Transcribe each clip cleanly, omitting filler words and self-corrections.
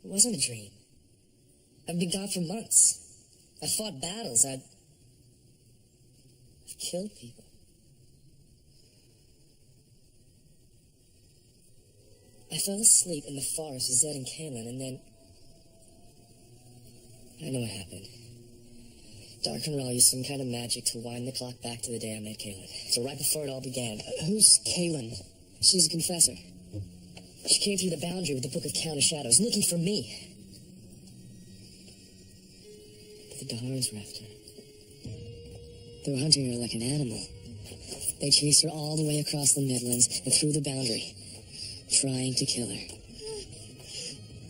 It wasn't a dream. I've been gone for months. I fought battles. I've killed people. I fell asleep in the forest with Zed and Kaylin, and then... I know what happened. Dark and Raw used some kind of magic to wind the clock back to the day I met Kaylin. So right before it all began... Who's Kaylin? She's a confessor. She came through the boundary with the Book of Count of Shadows, looking for me. But the Dahars were after her. They were hunting her like an animal. They chased her all the way across the Midlands and through the boundary, trying to kill her.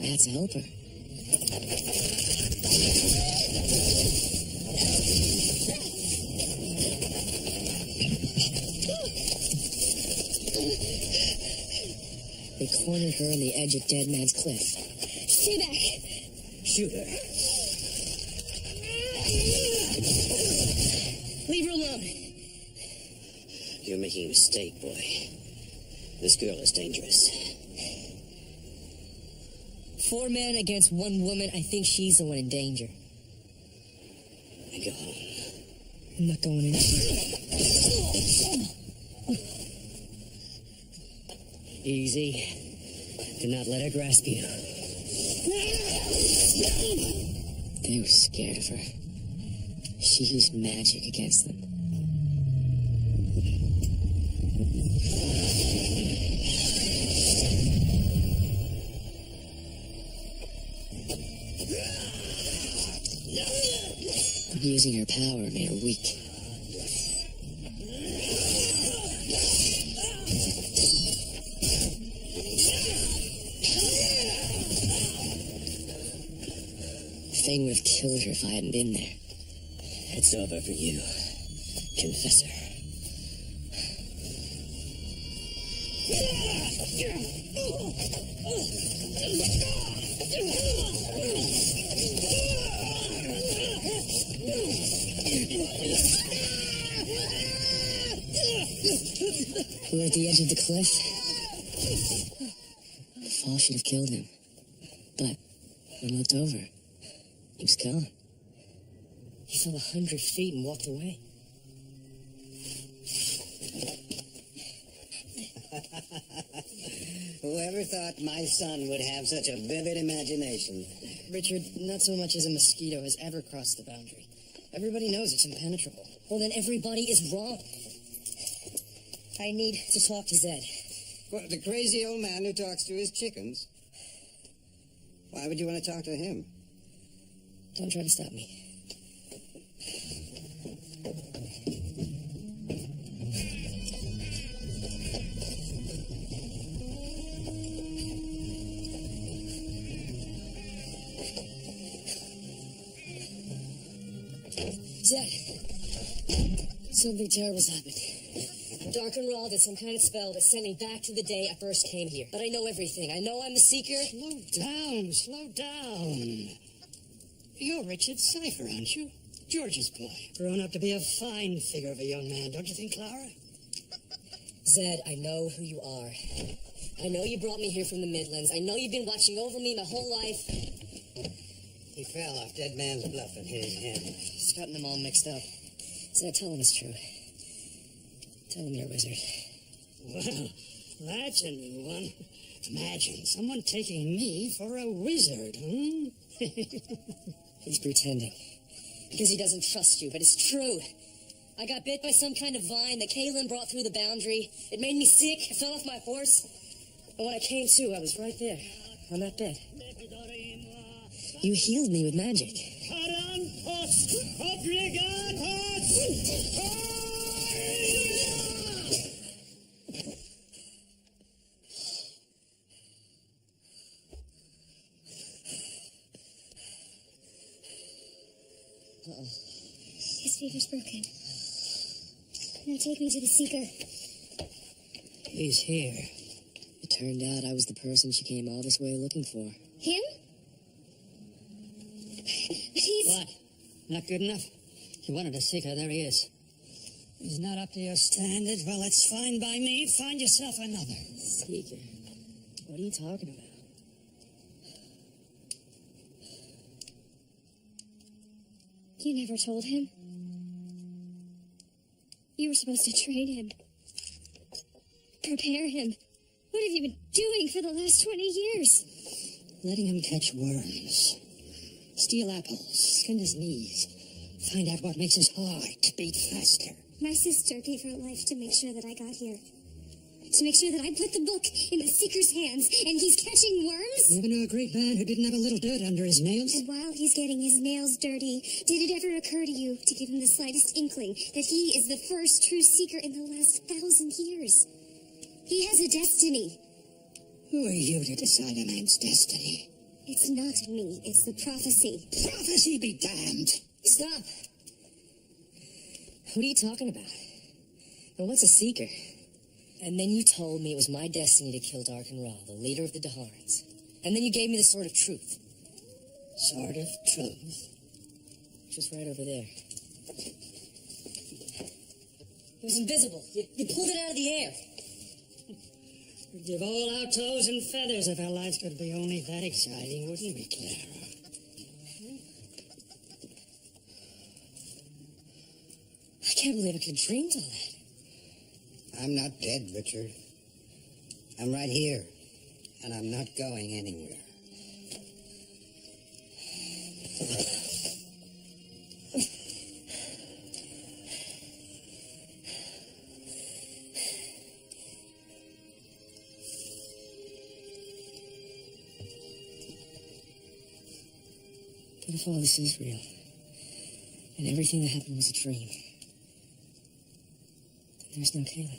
I had to help her. They cornered her on the edge of Dead Man's Cliff. Stay back! Shoot her. Leave her alone. You're making a mistake, boy. This girl is dangerous. 4 men against 1 woman. I think she's the one in danger. I go home. I'm not going in. Easy. Do not let her grasp you. They were scared of her. She used magic against them. Abusing her power made her weak. Thing would have killed her if I hadn't been there. It's over for you, confessor. We were at the edge of the cliff. The fall should have killed him. But when I looked over, he was gone. He fell 100 feet and walked away. Whoever thought my son would have such a vivid imagination? Richard, not so much as a mosquito has ever crossed the boundary. Everybody knows it's impenetrable. Well, then everybody is wrong. I need to talk to Zed. What, the crazy old man who talks to his chickens? Why would you want to talk to him? Don't try to stop me. Zed, something terrible's happened. Dark and Raw did some kind of spell that sent me back to the day I first came here. But I know everything. I know I'm the Seeker. Slow down. You're Richard Cypher, aren't you? George's boy. Grown up to be a fine figure of a young man, don't you think, Clara? Zed, I know who you are. I know you brought me here from the Midlands. I know you've been watching over me my whole life. He fell off Dead Man's Bluff and hit his head. He's gotten them all mixed up. Zed, tell him it's true. Tell him you're a wizard. Well, that's a new one. Imagine someone taking me for a wizard, hmm? He's pretending. Because he doesn't trust you, but it's true. I got bit by some kind of vine that Kaylin brought through the boundary. It made me sick. I fell off my horse. And when I came to, I was right there, on that bed. You healed me with magic. His fever's broken. Now take me to the Seeker. He's here. It turned out I was the person she came all this way looking for. Him? He's... What? Not good enough? You wanted a seeker, there he is. He's not up to your standard. Well, that's fine by me. Find yourself another. Seeker? What are you talking about? You never told him? You were supposed to train him. Prepare him. What have you been doing for the last 20 years? Letting him catch worms. Steal apples. Skin his knees. Find out what makes his heart beat faster. My sister gave her life to make sure that I got here. To make sure that I put the book in the Seeker's hands, and he's catching worms? You ever know a great man who didn't have a little dirt under his nails? And while he's getting his nails dirty, did it ever occur to you to give him the slightest inkling that he is the first true Seeker in the last 1,000 years? He has a destiny. Who are you to decide a man's destiny? It's not me, it's the prophecy. Prophecy be damned! Stop! What are you talking about? And what's a Seeker? And then you told me it was my destiny to kill Dark and Ra, the leader of the Daharans. And then you gave me the Sword of Truth. Sword of Truth? Just right over there. It was invisible. You pulled it out of the air. We'd give all our toes and feathers if our lives could be only that exciting, wouldn't we, Clara? I can't believe I could have dreamed all that. I'm not dead, Richard. I'm right here, and I'm not going anywhere. But if all this is real, and everything that happened was a dream, then there's no Kayla.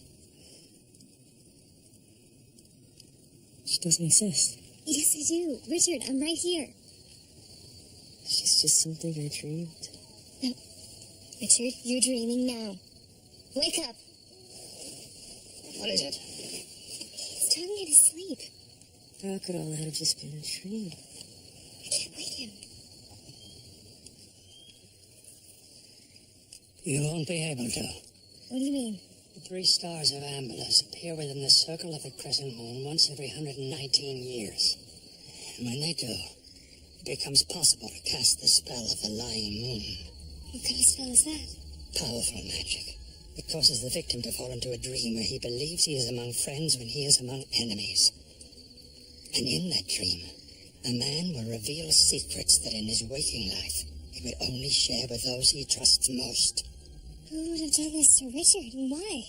She doesn't exist. Yes, I do. Richard, I'm right here. She's just something I dreamed. No. Richard, you're dreaming now. Wake up. What is it? He's talking in his sleep. How could all that have just been a dream? I can't wake him. You won't be able to. What do you mean? The 3 stars of Ambulance appear within the circle of the crescent moon once every 119 years. And when they do, it becomes possible to cast the spell of the lying moon. What kind of spell is that? Powerful magic. It causes the victim to fall into a dream where he believes he is among friends when he is among enemies. And in that dream, a man will reveal secrets that in his waking life he would only share with those he trusts most. Who would have done this to Richard, and why?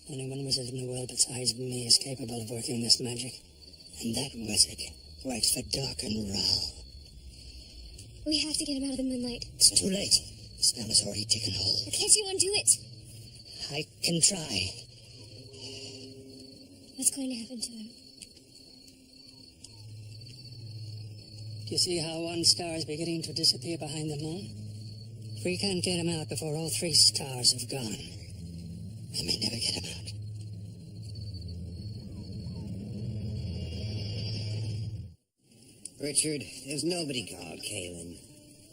Only one wizard in the world besides me is capable of working this magic. And that wizard works for Dark and Ra. We have to get him out of the moonlight. It's too late. The spell has already taken hold. But can't you undo it? I can try. What's going to happen to him? Do you see how one star is beginning to disappear behind the moon? If we can't get him out before all 3 stars have gone, we may never get him out. Richard, there's nobody called Kalen.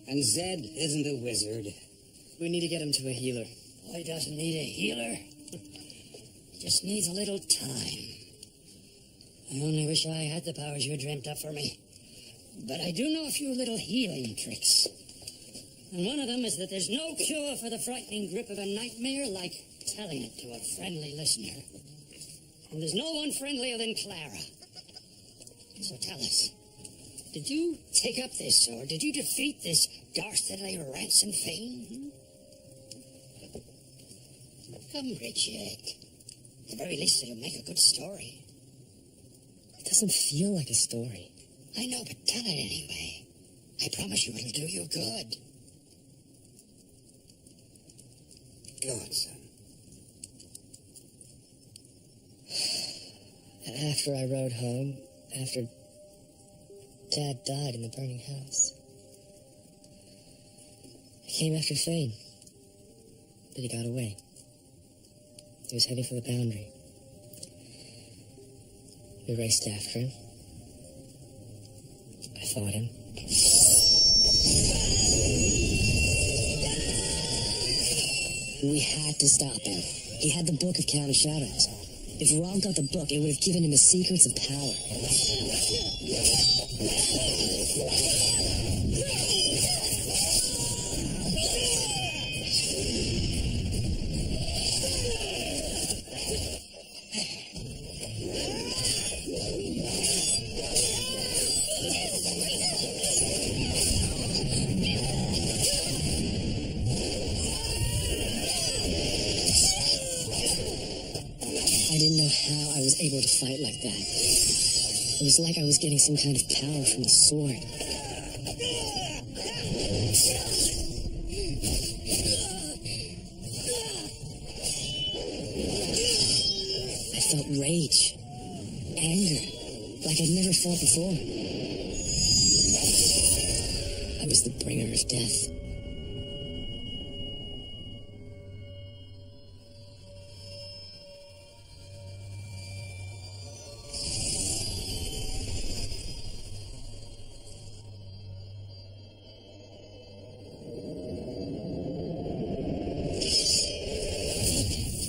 And Zed isn't a wizard. We need to get him to a healer. Oh, he doesn't need a healer. He just needs a little time. I only wish I had the powers you dreamt up for me. But I do know a few little healing tricks. And one of them is that there's no cure for the frightening grip of a nightmare like telling it to a friendly listener. And there's no one friendlier than Clara. So tell us, did you take up this sword? Did you defeat this dastardly ransom fiend? Come, Richard. At the very least, it'll make a good story. It doesn't feel like a story. I know, but tell it anyway. I promise you it'll do you good. Go on, son. After I rode home, after Dad died in the burning house, I came after Thane, but he got away. He was heading for the boundary. We raced after him. I fought him. We had to stop him. He had the Book of Counter Shadows. If Rob got the book, it would have given him the secrets of power. I didn't know how I was able to fight like that. It was like I was getting some kind of power from the sword. I felt rage, anger, like I'd never felt before. I was the bringer of death.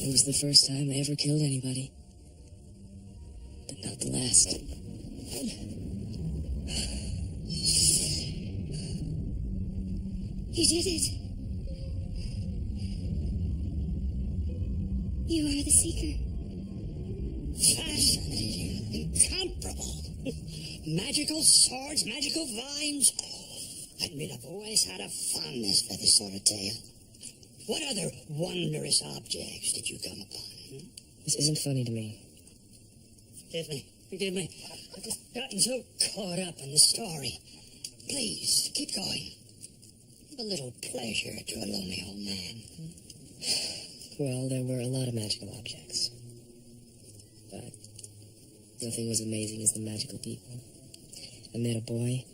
It was the first time I ever killed anybody. But not the last. You did it. You are the Seeker. Fascinating. Incomparable. Magical swords, magical vines. I admit I've always had a fondness for this sort of tale. What other wondrous objects did you come upon? This isn't funny to me. Forgive me. I've just gotten so caught up in the story. Please, keep going. Give a little pleasure to a lonely old man. Well, there were a lot of magical objects. But nothing was amazing as the magical people. I met a boy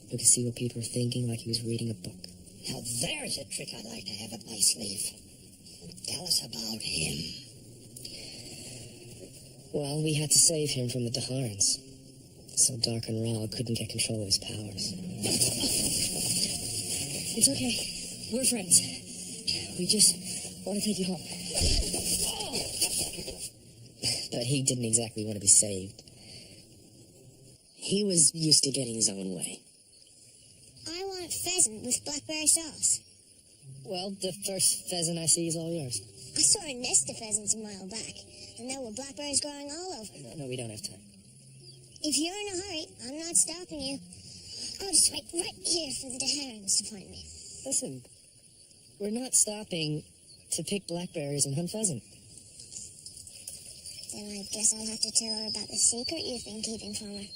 who could see what people were thinking like he was reading a book. Now there's a trick I'd like to have up my sleeve. Tell us about him. Well, we had to save him from the Daharans. So Dark and Ra couldn't get control of his powers. It's okay. We're friends. We just want to take you home. But he didn't exactly want to be saved. He was used to getting his own way. I want pheasant with blackberry sauce. Well, the first pheasant I see is all yours. I saw a nest of pheasants a mile back, and there were blackberries growing all over. No, we don't have time. If you're in a hurry, I'm not stopping you. I'll just wait right here for the Daharans to find me. Listen, we're not stopping to pick blackberries and hunt pheasant. Then I guess I'll have to tell her about the secret you've been keeping from her.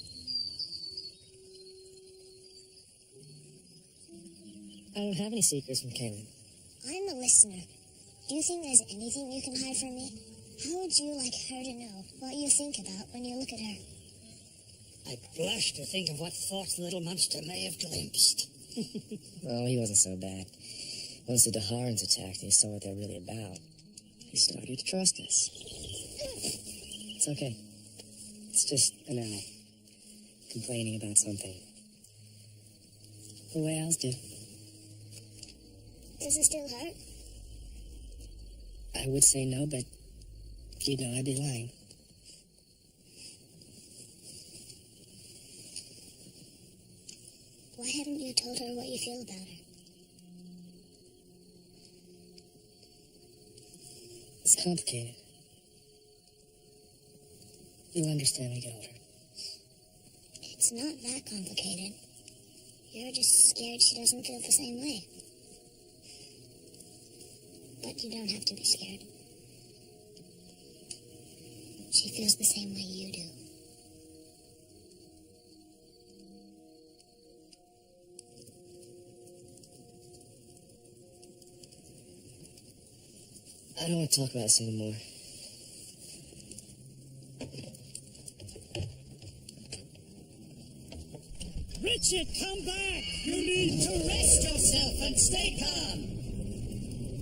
I don't have any secrets from Kaylin. I'm a listener. Do you think there's anything you can hide from me? How would you like her to know what you think about when you look at her? I blush to think of what thoughts the little monster may have glimpsed. Oh, he wasn't so bad. Once the Daharans attacked and he saw what they're really about, he started to trust us. It's okay. It's just an owl complaining about something. The way owls do. Does it still hurt? I would say no, but if you know, I'd be lying. Why haven't you told her what you feel about her? It's complicated. You'll understand when you get older. It's not that complicated. You're just scared she doesn't feel the same way. But you don't have to be scared. She feels the same way you do. I don't want to talk about this anymore. Richard, come back! You need to rest yourself and stay calm.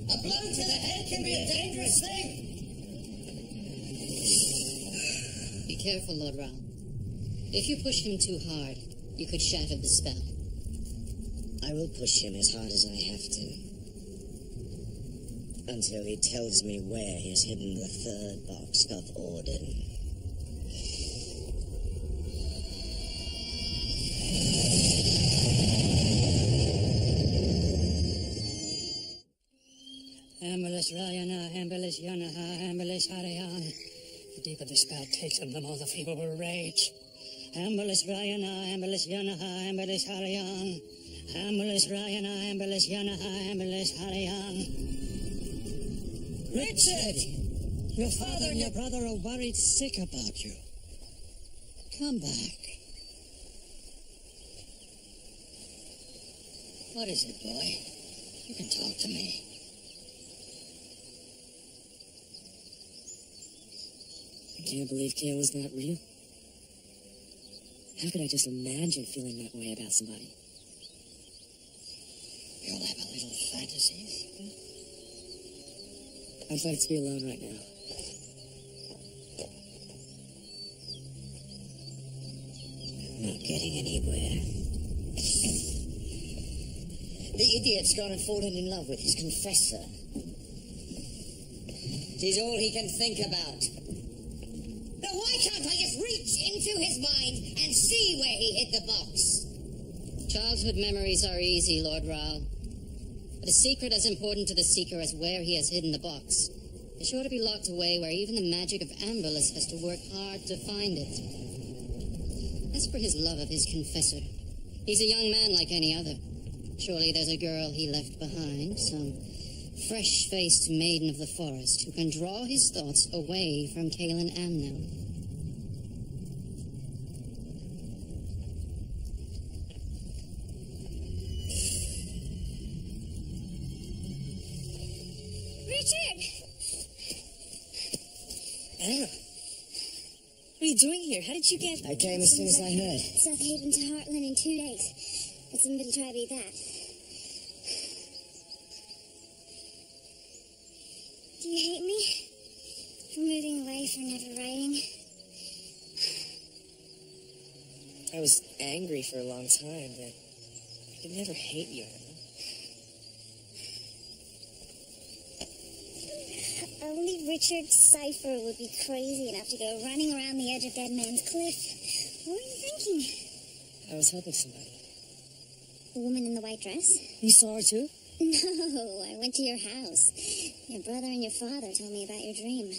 A blow to the head can be a dangerous thing. Be careful, Lord Ra. If you push him too hard, you could shatter the spell. I will push him as hard as I have to. Until he tells me where he has hidden the third box of Orden. Ambulance Rayana, ambulance Yanaha, ambulance Harayan. The deeper the spell takes them, the more the fever will rage. Ambulance Rayana, ambulance Yanaha, ambulance Harayan. Ambulance Rayana, ambulance Yanaha, ambulance Harayan. Richard! Your father and your brother are worried sick about you. Come back. What is it, boy? You can talk to me. I can't believe Kayla's not real. How could I just imagine feeling that way about somebody? We all have a little fantasies. I'd like to be alone right now. Not getting anywhere. The idiot's gone and fallen in love with his confessor. It is all he can think about. Now why can't I just reach into his mind and see where he hid the box? Childhood memories are easy, Lord Rao. But a secret as important to the seeker as where he has hidden the box is sure to be locked away where even the magic of Amberless has to work hard to find it. As for his love of his confessor, he's a young man like any other. Surely there's a girl he left behind, some fresh-faced maiden of the forest who can draw his thoughts away from Kaelin Amnel. Richard! Anna, what are you doing here? How did you get... I came as soon as I heard. South Haven to Heartland in 2 days. But somebody try to beat that. Do you hate me? For moving away, for never writing? I was angry for a long time, but I could never hate you, Anna. Only Richard Cipher would be crazy enough to go running around the edge of Dead Man's Cliff. What were you thinking? I was helping somebody. The woman in the white dress? You saw her too? No, I went to your house. Your brother and your father told me about your dream.